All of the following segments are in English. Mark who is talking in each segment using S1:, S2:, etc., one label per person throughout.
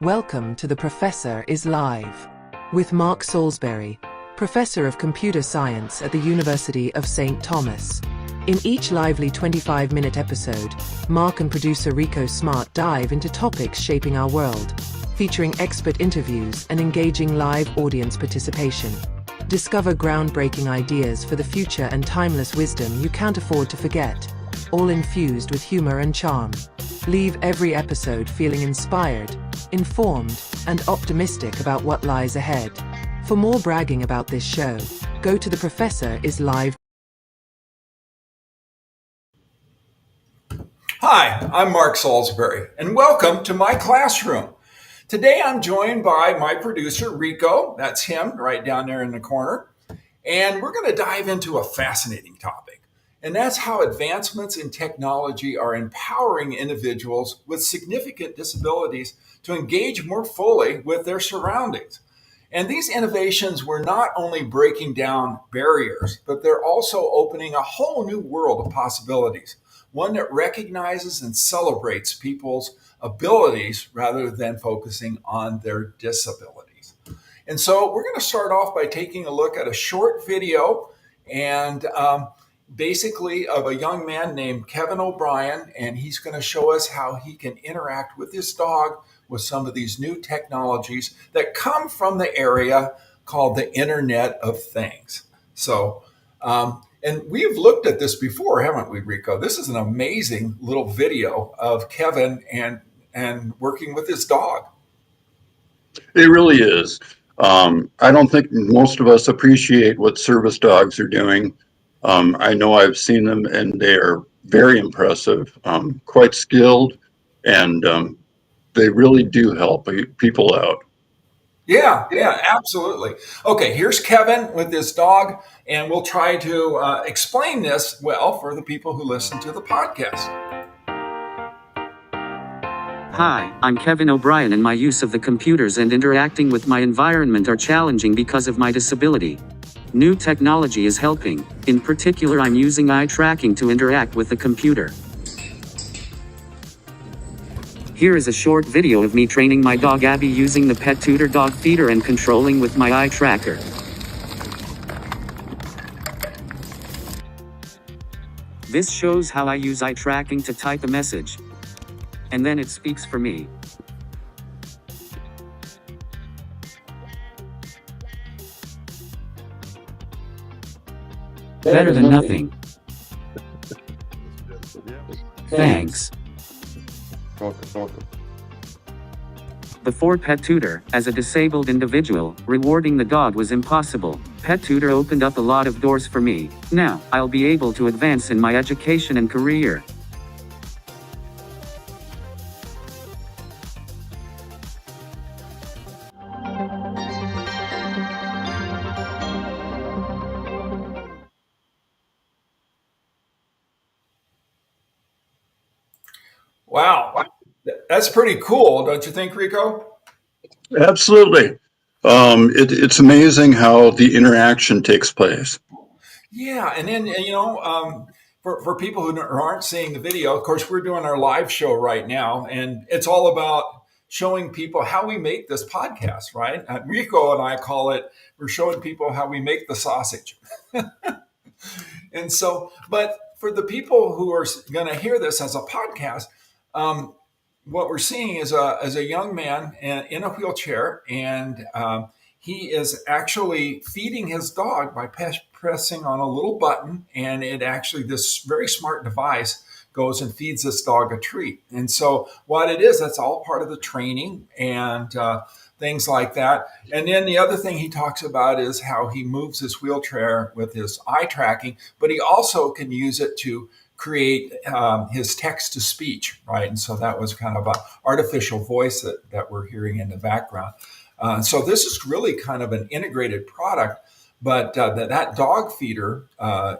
S1: Welcome to The Professor is Live with Mark Salisbury, Professor of Computer Science at the University of St. Thomas. In each lively 25-minute episode, Mark and producer Rico Smart dive into topics shaping our world, featuring expert interviews and engaging live audience participation. Discover groundbreaking ideas for the future and timeless wisdom you can't afford to forget, all infused with humor and charm. Leave every episode feeling inspired, informed, and optimistic about what lies ahead. For more bragging about this show, go to The Professor is Live.
S2: Hi, I'm Mark Salisbury, and welcome to my classroom. Today I'm joined by my producer, Rico. That's him right down there in the corner. And we're going to dive into a fascinating topic. And that's how advancements in technology are empowering individuals with significant disabilities to engage more fully with their surroundings. And these innovations were not only breaking down barriers, but they're also opening a whole new world of possibilities, one that recognizes and celebrates people's abilities rather than focusing on their disabilities. And so we're going to start off by taking a look at a short video and basically of a young man named Kevin O'Brien, and he's going to show us how he can interact with his dog with some of these new technologies that come from the area called the Internet of Things. So, and we've looked at this before, haven't we, Rico? This is an amazing little video of Kevin and working with his dog.
S3: It really is. I don't think most of us appreciate what service dogs are doing. I know I've seen them and they are very impressive, quite skilled, and they really do help people out.
S2: Yeah, absolutely. Okay, here's Kevin with his dog, and we'll try to explain this well for the people who listen to the podcast.
S4: Hi, I'm Kevin O'Brien, and my use of the computers and interacting with my environment are challenging because of my disability. New technology is helping. In particular, I'm using eye tracking to interact with the computer. Here is a short video of me training my dog Abby using the pet tutor dog feeder and controlling with my eye tracker. This shows how I use eye tracking to type a message. And then it speaks for me. Better than nothing. Thanks. Before Pet Tutor, as a disabled individual, rewarding the dog was impossible. Pet Tutor opened up a lot of doors for me. Now, I'll be able to advance in my education and career.
S2: Wow, that's pretty cool, don't you think, Rico?
S3: Absolutely. It's amazing how the interaction takes place.
S2: Yeah, and then, for people who aren't seeing the video, of course, we're doing our live show right now, and it's all about showing people how we make this podcast, right? Rico and I call it, we're showing people how we make the sausage. And so, but for the people who are going to hear this as a podcast, what we're seeing is a young man in a wheelchair, and he is actually feeding his dog by pressing on a little button, and it actually, this very smart device goes and feeds this dog a treat. And so what it is, that's all part of the training and things like that. And then the other thing he talks about is how he moves his wheelchair with his eye tracking, but he also can use it to create his text to speech, right? And so that was kind of an artificial voice that we're hearing in the background. So this is really kind of an integrated product, but that dog feeder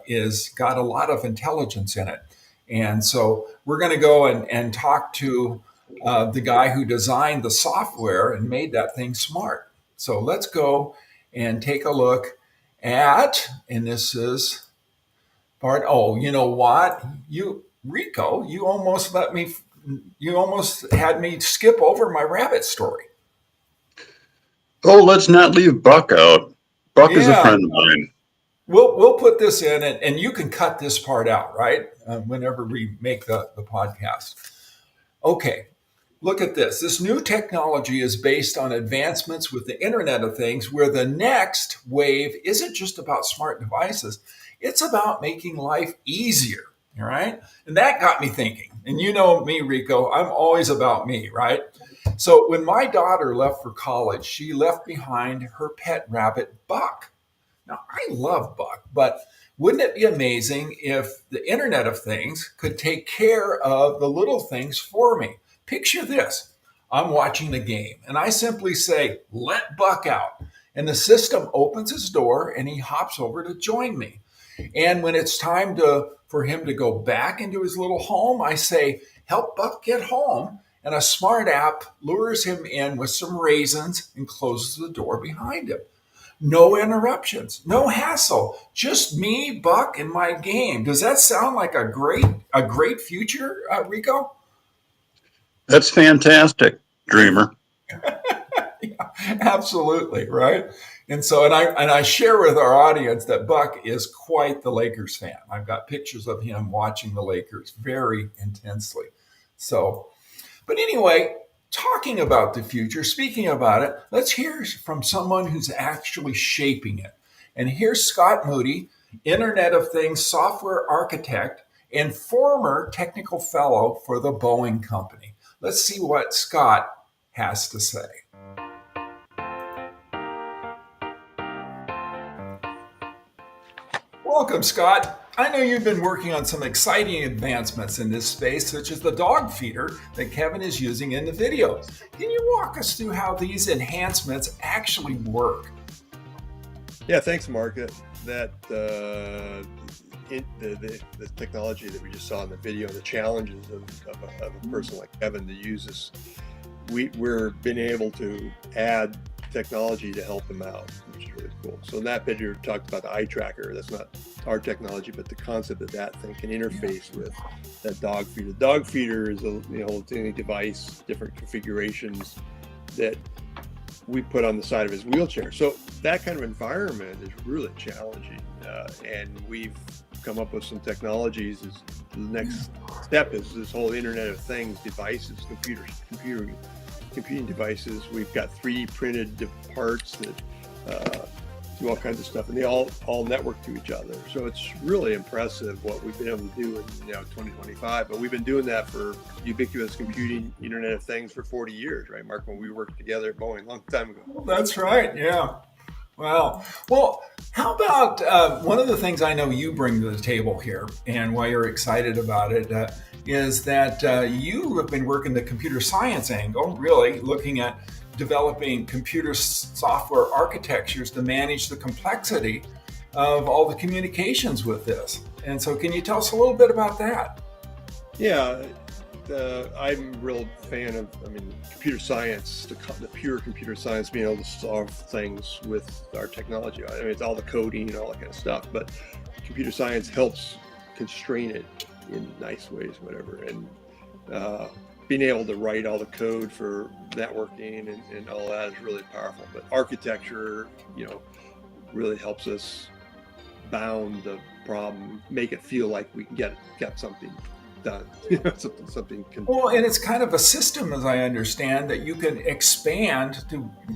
S2: is got a lot of intelligence in it. And so we're going to go and talk to the guy who designed the software and made that thing smart. So let's go and take a look at, and this is part. Oh, you know what? Rico, you almost had me skip over my rabbit story.
S3: Oh, let's not leave Buck out. Buck is a
S2: Yeah,
S3: friend of mine.
S2: we'll put this in, and you can cut this part out, right? Whenever we make the podcast. Okay, look at this. This new technology is based on advancements with the Internet of Things, where the next wave isn't just about smart devices, it's about making life easier. All right. And that got me thinking. And you know me, Rico, I'm always about me, right? So when my daughter left for college, she left behind her pet rabbit, Buck. Now, I love Buck, but wouldn't it be amazing if the Internet of Things could take care of the little things for me? Picture this. I'm watching the game and I simply say, let Buck out. And the system opens his door and he hops over to join me. And when it's time for him to go back into his little home, I say, help Buck get home. And a smart app lures him in with some raisins and closes the door behind him. No interruptions, no hassle, just me, Buck, and my game. Does that sound like a great future, Rico?
S3: That's fantastic, Dreamer.
S2: Yeah, absolutely, right. And I share with our audience that Buck is quite the Lakers fan. I've got pictures of him watching the Lakers very intensely. So, but anyway, talking about the future, speaking about it, let's hear from someone who's actually shaping it. And here's Scott Moody, Internet of Things software architect and former technical fellow for the Boeing Company. Let's see what Scott has to say. Welcome, Scott. I know you've been working on some exciting advancements in this space, such as the dog feeder that Kevin is using in the video. Can you walk us through how these enhancements actually work?
S5: Yeah, thanks, Mark. The technology that we just saw in the video, the challenges of a person like Kevin to use this, we're been able to add technology to help them out, which is really cool. So in that video, we talked about the eye tracker. That's not our technology, but the concept that thing can interface with that dog feeder. The dog feeder is a device, different configurations that we put on the side of his wheelchair. So that kind of environment is really challenging, and we've come up with some technologies. The next step is this whole Internet of Things devices, computing devices. We've got 3D printed parts that do all kinds of stuff, and they all network to each other. So it's really impressive what we've been able to do in 2025. But we've been doing that for ubiquitous computing, Internet of Things for 40 years, right, Mark? When we worked together at Boeing a long time ago.
S2: That's right. Yeah. Wow. Well, how about one of the things I know you bring to the table here, and why you're excited about it, is that you have been working the computer science angle, really looking at developing computer software architectures to manage the complexity of all the communications with this. And so can you tell us a little bit about that?
S5: Yeah, I'm a real fan of, computer science, the pure computer science, being able to solve things with our technology. It's all the coding and all that kind of stuff, but computer science helps constrain it in nice ways, whatever. And being able to write all the code for networking and all that is really powerful. But architecture, really helps us bound the problem, make it feel like we can get something done. something can.
S2: Well, and it's kind of a system, as I understand, that you can expand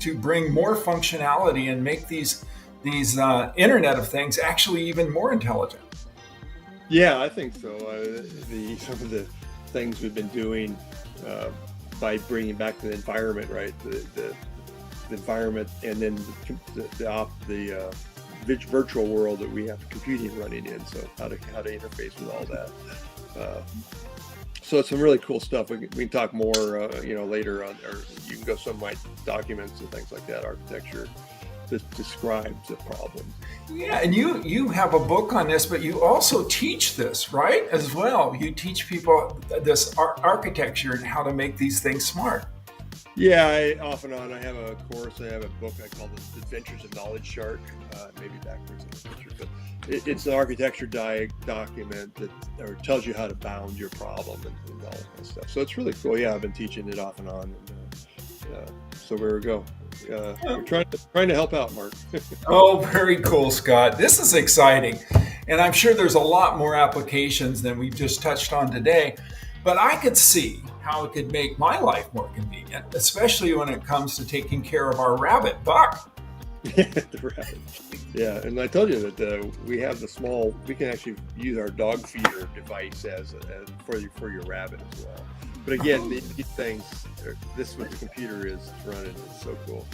S2: to bring more functionality and make these Internet of Things actually even more intelligent.
S5: Yeah, I think so. Some of the things we've been doing by bringing back the environment, right? The environment, and then the virtual world that we have computing running in. So how to interface with all that. So it's some really cool stuff. We can talk more, later on, or you can go some of my documents and things like that. Architecture that describes the problem.
S2: Yeah, and you have a book on this, but you also teach this, right, as well. You teach people this architecture and how to make these things smart.
S5: Yeah, off and on. I have a course. I have a book I call The Adventures of Knowledge Shark. Maybe backwards in the picture, but it's an architecture document that tells you how to bound your problem and all that kind of stuff. So it's really cool. Yeah, I've been teaching it off and on. And, so there we go. we're trying to help out, Mark.
S2: Oh, very cool, Scott. This is exciting. And I'm sure there's a lot more applications than we've just touched on today. But I could see how it could make my life more convenient, especially when it comes to taking care of our rabbit, Buck.
S5: The rabbit. Yeah, and I told you that we have we can actually use our dog feeder device as for your rabbit as well. But again, these things, this what the computer is running is so cool.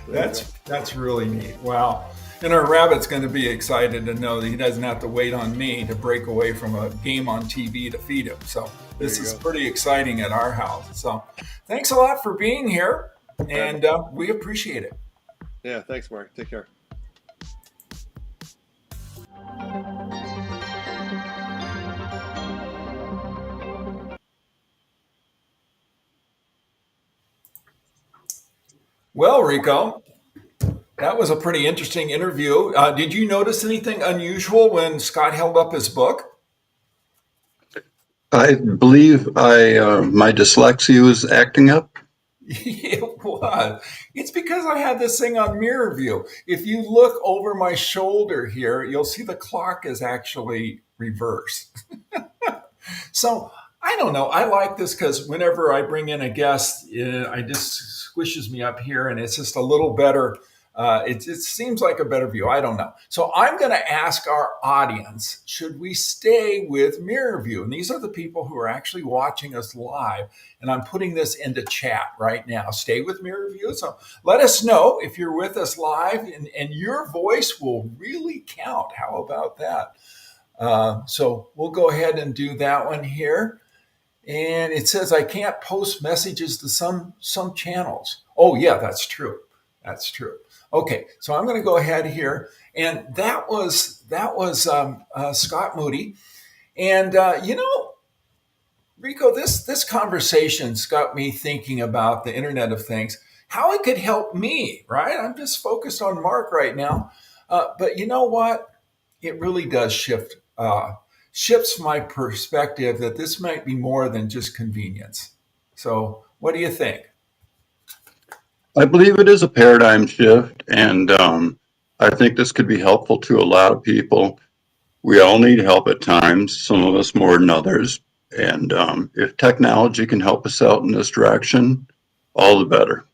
S2: That's really neat. Wow. And our rabbit's going to be excited to know that he doesn't have to wait on me to break away from a game on TV to feed him. So this is pretty exciting at our house. So thanks a lot for being here, and we appreciate it.
S5: Yeah, thanks, Mark. Take care.
S2: Well, Rico, that was a pretty interesting interview. Did you notice anything unusual when Scott held up his book?
S3: I believe my dyslexia was acting up.
S2: It was. It's because I had this thing on mirror view. If you look over my shoulder here, you'll see the clock is actually reverse. So I don't know. I like this because whenever I bring in a guest, I just squishes me up here, and it's just a little better. It seems like a better view. I don't know. So I'm going to ask our audience, should we stay with mirror view? And these are the people who are actually watching us live. And I'm putting this into chat right now. Stay with mirror view. So let us know if you're with us live, and your voice will really count. How about that? So we'll go ahead and do that one here. And it says I can't post messages to some channels. Oh, yeah, that's true. That's true. Okay, so I'm going to go ahead here, and that was Scott Moody, and Rico, this conversation's got me thinking about the Internet of Things, how it could help me. Right, I'm just focused on Mark right now, but you know what? It really does shifts my perspective that this might be more than just convenience. So, what do you think?
S3: I believe it is a paradigm shift, and I think this could be helpful to a lot of people. We all need help at times, some of us more than others. And if technology can help us out in this direction, all the better.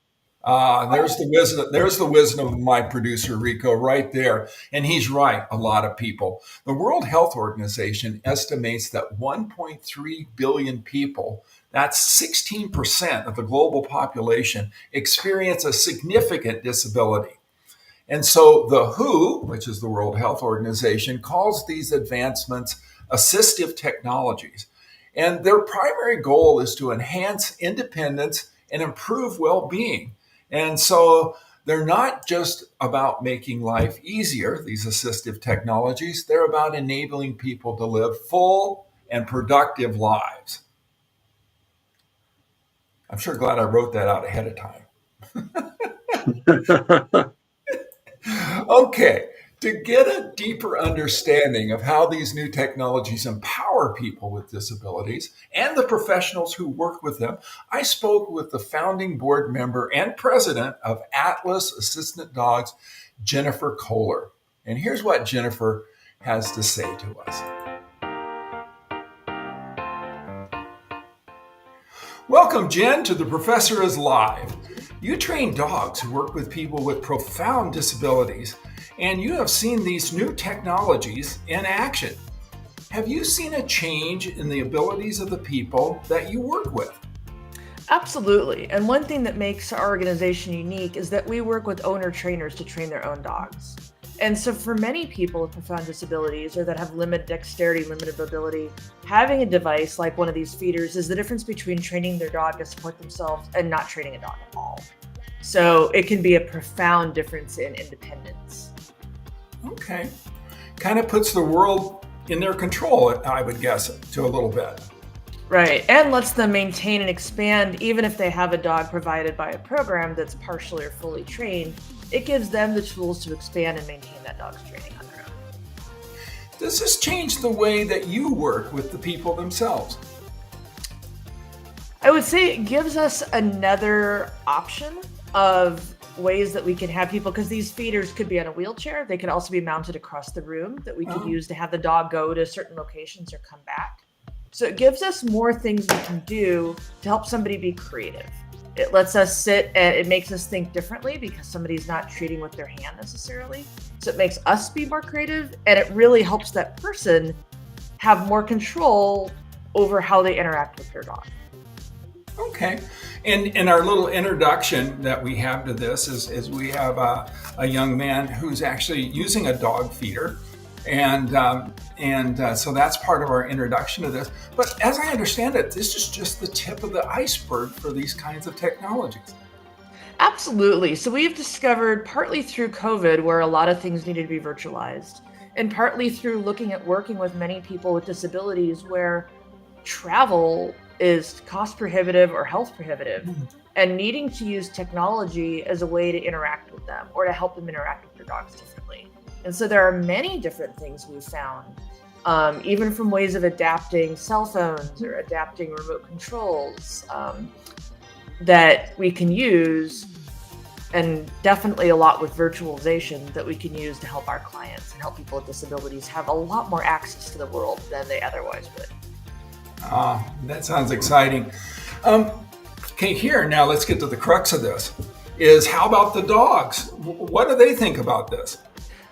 S2: There's the wisdom. There's the wisdom of my producer, Rico, right there. And he's right, a lot of people. The World Health Organization estimates that 1.3 billion people, that's 16% of the global population, experience a significant disability. And so the WHO, which is the World Health Organization, calls these advancements assistive technologies. And their primary goal is to enhance independence and improve well-being. And so they're not just about making life easier, these assistive technologies, they're about enabling people to live full and productive lives. I'm sure glad I wrote that out ahead of time. Okay, to get a deeper understanding of how these new technologies empower people with disabilities and the professionals who work with them, I spoke with the founding board member and president of Atlas Assistant Dogs, Jennifer Kohler. And here's what Jennifer has to say to us. Welcome, Jen, to The Professor is Live. You train dogs who work with people with profound disabilities, and you have seen these new technologies in action. Have you seen a change in the abilities of the people that you work with?
S6: Absolutely. And one thing that makes our organization unique is that we work with owner trainers to train their own dogs. And so for many people with profound disabilities or that have limited dexterity, limited mobility, having a device like one of these feeders is the difference between training their dog to support themselves and not training a dog at all. So it can be a profound difference in independence.
S2: Okay. Kind of puts the world in their control, I would guess, to a little bit.
S6: Right. And lets them maintain and expand even if they have a dog provided by a program that's partially or fully trained. It gives them the tools to expand and maintain that dog's training on their own.
S2: Does this change the way that you work with the people themselves?
S6: I would say it gives us another option of ways that we can have people, because these feeders could be on a wheelchair. They could also be mounted across the room that we could use to have the dog go to certain locations or come back. So it gives us more things we can do to help somebody be creative. It lets us sit and it makes us think differently because somebody's not treating with their hand necessarily. So it makes us be more creative, and it really helps that person have more control over how they interact with their dog.
S2: Okay. And in our little introduction that we have to this is we have a young man who's actually using a dog feeder. And so that's part of our introduction to this. But as I understand it, this is just the tip of the iceberg for these kinds of technologies.
S6: Absolutely. So we've discovered, partly through COVID, where a lot of things needed to be virtualized, and partly through looking at working with many people with disabilities where travel is cost prohibitive or health prohibitive, and needing to use technology as a way to interact with them or to help them interact with their dogs differently. And so there are many different things we've found, even from ways of adapting cell phones or adapting remote controls that we can use, and definitely a lot with virtualization that we can use to help our clients and help people with disabilities have a lot more access to the world than they otherwise would.
S2: That sounds exciting. Okay, here, now let's get to the crux of this, is how about the dogs? What do they think about this?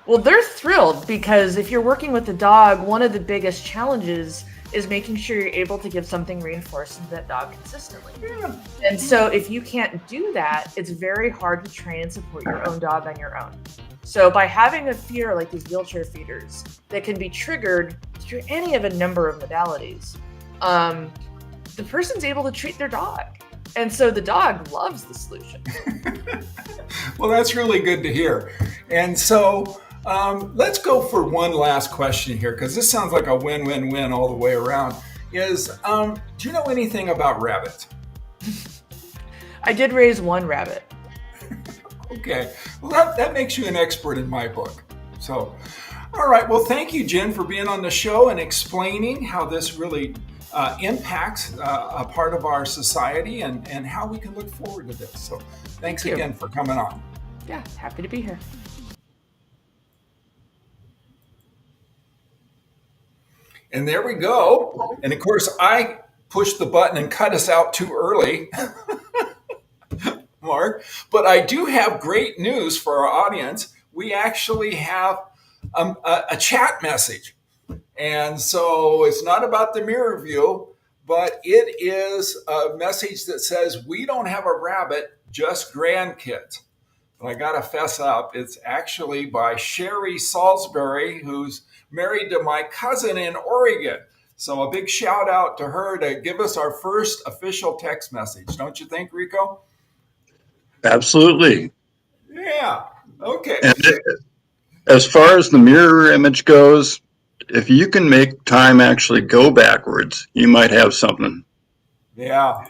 S6: Well, they're thrilled, because if you're working with a dog, one of the biggest challenges is making sure you're able to give something reinforcing to that dog consistently.
S2: Yeah.
S6: And so if you can't do that, it's very hard to train and support your own dog on your own. So by having a feeder like these wheelchair feeders that can be triggered through any of a number of modalities, the person's able to treat their dog. And so the dog loves the solution.
S2: Well, that's really good to hear. And so let's go for one last question here, because this sounds like a win-win-win all the way around. Is, do you know anything about rabbits?
S6: I did raise one rabbit.
S2: Okay. Well, that makes you an expert in my book. So, all right. Well, thank you, Jen, for being on the show and explaining how this really impacts a part of our society and how we can look forward to this. So thanks again for coming on.
S6: Yeah, happy to be here.
S2: And there we go. And of course, I pushed the button and cut us out too early, Mark. But I do have great news for our audience. We actually have a chat message. And so it's not about the mirror view, but it is a message that says, we don't have a rabbit, just grandkids. But I got to fess up. It's actually by Sherry Salisbury, who's married to my cousin in Oregon. So a big shout out to her to give us our first official text message. Don't you think, Rico?
S3: Absolutely.
S2: Yeah. Okay.
S3: And as far as the mirror image goes, if you can make time actually go backwards, you might have something.
S2: Yeah,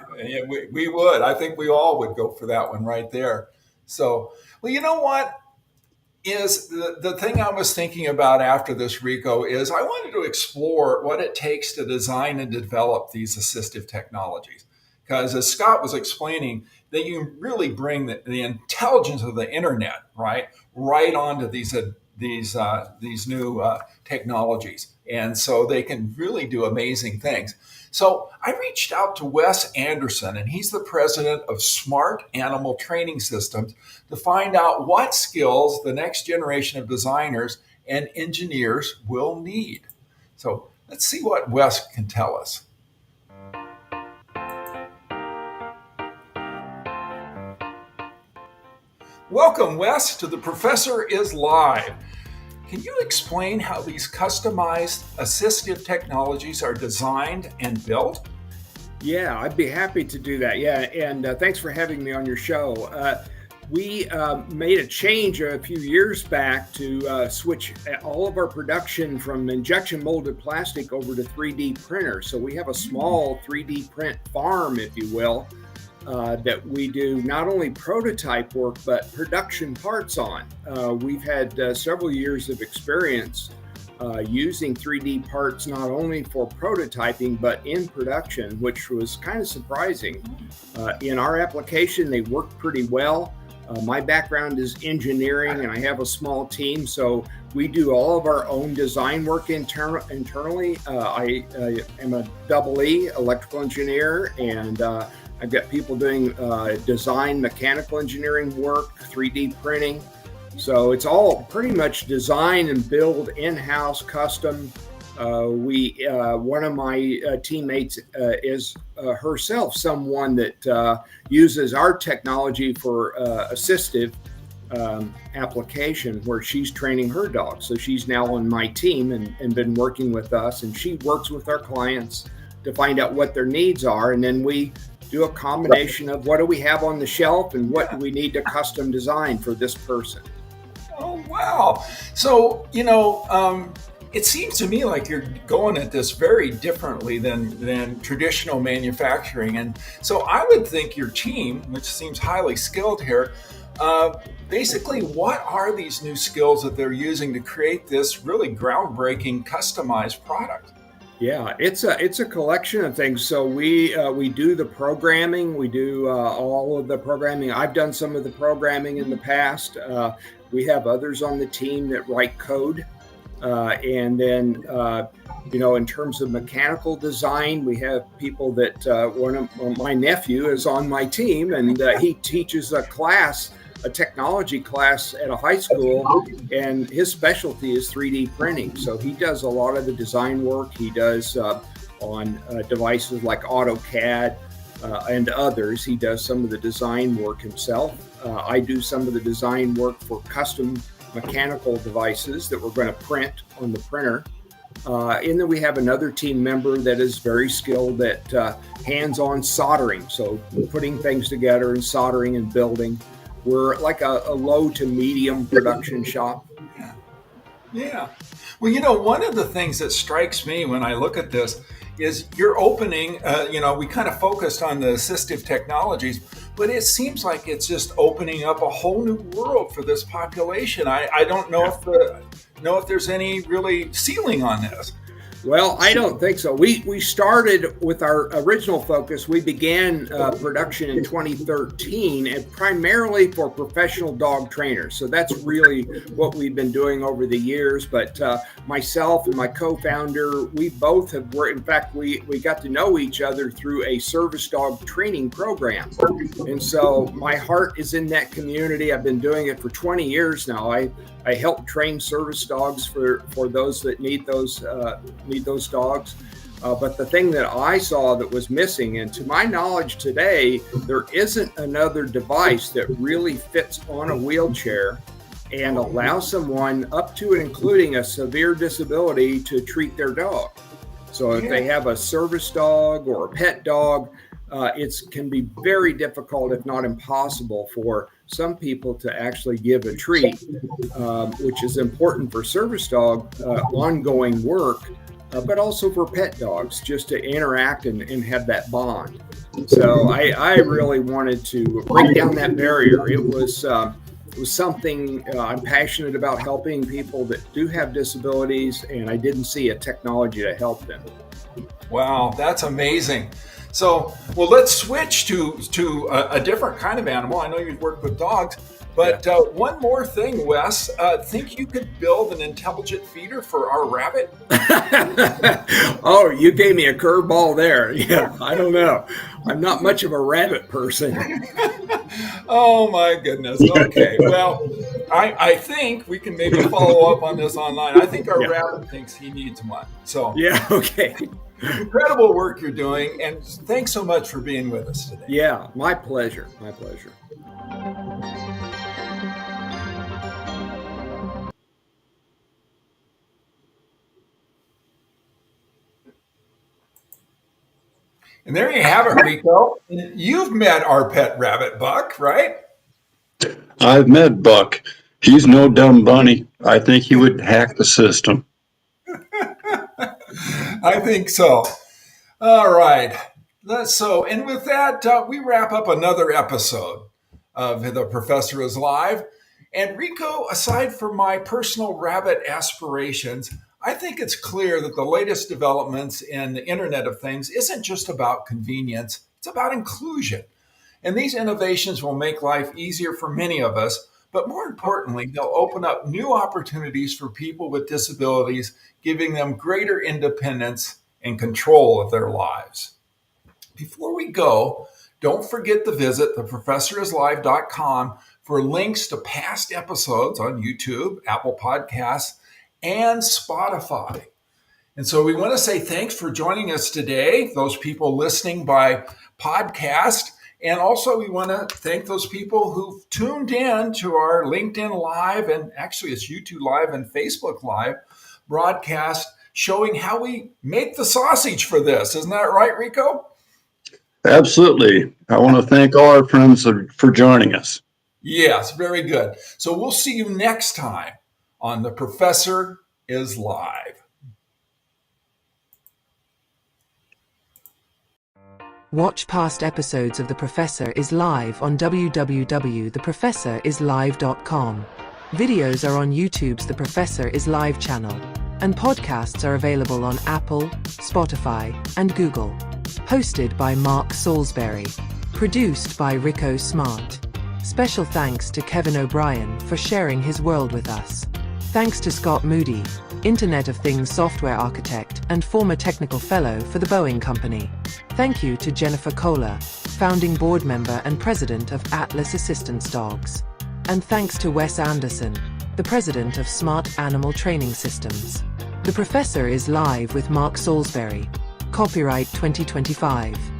S2: we would. I think we all would go for that one right there. So, well, you know what is the thing I was thinking about after this, Rico, is I wanted to explore what it takes to design and develop these assistive technologies. Because as Scott was explaining, that you really bring the intelligence of the internet, right onto these new technologies. And so they can really do amazing things. So I reached out to Wes Anderson, and he's the president of Smart Animal Training Systems, to find out what skills the next generation of designers and engineers will need. So let's see what Wes can tell us. Welcome, Wes, to The Professor is Live. Can you explain how these customized assistive technologies are designed and built?
S7: Yeah, I'd be happy to do that. Yeah, and thanks for having me on your show. We made a change a few years back to switch all of our production from injection molded plastic over to 3D printers. So we have a small 3D print farm, if you will, that we do not only prototype work, but production parts on. We've had several years of experience using 3D parts not only for prototyping but in production, which was kind of surprising. In our application, they worked pretty well. My background is engineering, and I have a small team, so we do all of our own design work internally. I am a double E, electrical engineer, and I've got people doing design, mechanical engineering work, 3D printing. So it's all pretty much design and build in-house, custom. One of my teammates is herself someone that uses our technology for assistive application, where she's training her dog. So she's now on my team and been working with us, and she works with our clients to find out what their needs are. And then we do a combination of what do we have on the shelf and what do we need to custom design for this person.
S2: Oh, wow. So, it seems to me like you're going at this very differently than traditional manufacturing. And so I would think your team, which seems highly skilled here, basically, what are these new skills that they're using to create this really groundbreaking customized product?
S7: Yeah, it's a collection of things. So we do the programming. We do all of the programming. I've done some of the programming in the past. We have others on the team that write code. And then, in terms of mechanical design, we have people that my nephew is on my team, and he teaches a technology class at a high school, and his specialty is 3D printing. So he does a lot of the design work. He does on devices like AutoCAD and others. He does some of the design work himself. I do some of the design work for custom mechanical devices that we're going to print on the printer. And then we have another team member that is very skilled at hands-on soldering. So putting things together and soldering and building. We're like a low to medium production shop.
S2: Yeah. Well, one of the things that strikes me when I look at this is you're opening, we kind of focused on the assistive technologies, but it seems like it's just opening up a whole new world for this population. I don't know if there's any really ceiling on this.
S7: Well, I don't think so. We started with our original focus. We began production in 2013, and primarily for professional dog trainers. So that's really what we've been doing over the years. But myself and my co-founder, we both have worked. In fact, we got to know each other through a service dog training program. And so my heart is in that community. I've been doing it for 20 years now. I help train service dogs for those that need those dogs. But the thing that I saw that was missing, and to my knowledge today, there isn't another device that really fits on a wheelchair and allows someone up to and including a severe disability to treat their dog. So if they have a service dog or a pet dog, it can be very difficult, if not impossible, for some people to actually give a treat, which is important for service dog ongoing work, but also for pet dogs, just to interact and have that bond. So I really wanted to break down that barrier. It was something I'm passionate about, helping people that do have disabilities, and I didn't see a technology to help them.
S2: Wow, that's amazing. So, well, let's switch to a different kind of animal. I know you've worked with dogs, but one more thing, Wes. Think you could build an intelligent feeder for our rabbit?
S7: Oh, you gave me a curveball there. Yeah, I don't know. I'm not much of a rabbit person.
S2: Oh, my goodness. Okay, well, I think we can maybe follow up on this online. I think our rabbit thinks he needs one. So
S7: yeah, okay.
S2: Incredible work you're doing, and thanks so much for being with us today.
S7: Yeah, my pleasure. My pleasure.
S2: And there you have it, Rico. You've met our pet rabbit, Buck, right?
S3: I've met Buck. He's no dumb bunny. I think he would hack the system.
S2: I think so. All right. And with that, we wrap up another episode of The Professor is Live. And Rico, aside from my personal rabbit aspirations, I think it's clear that the latest developments in the Internet of Things isn't just about convenience, it's about inclusion. And these innovations will make life easier for many of us, but more importantly, they'll open up new opportunities for people with disabilities, giving them greater independence and control of their lives. Before we go, don't forget to visit theprofessorislive.com for links to past episodes on YouTube, Apple Podcasts, and Spotify. And so we want to say thanks for joining us today, those people listening by podcast. And also we want to thank those people who've tuned in to our LinkedIn Live, and actually it's YouTube Live and Facebook Live broadcast showing how we make the sausage for this. Isn't that right, Rico?
S3: Absolutely. I want to thank all our friends for joining us.
S2: Yes, very good. So we'll see you next time on The Professor is Live.
S1: Watch past episodes of The Professor is Live on www.theprofessorislive.com. Videos are on YouTube's The Professor is Live channel, and podcasts are available on Apple, Spotify, and Google. Hosted by Mark Salisbury. Produced by Rico Smart. Special thanks to Kevin O'Brien for sharing his world with us. Thanks to Scott Moody, Internet of Things software architect and former technical fellow for the Boeing Company. Thank you to Jennifer Kohler, founding board member and president of Atlas Assistance Dogs. And thanks to Wes Anderson, the president of Smart Animal Training Systems. The Professor is Live with Mark Salisbury. Copyright 2025.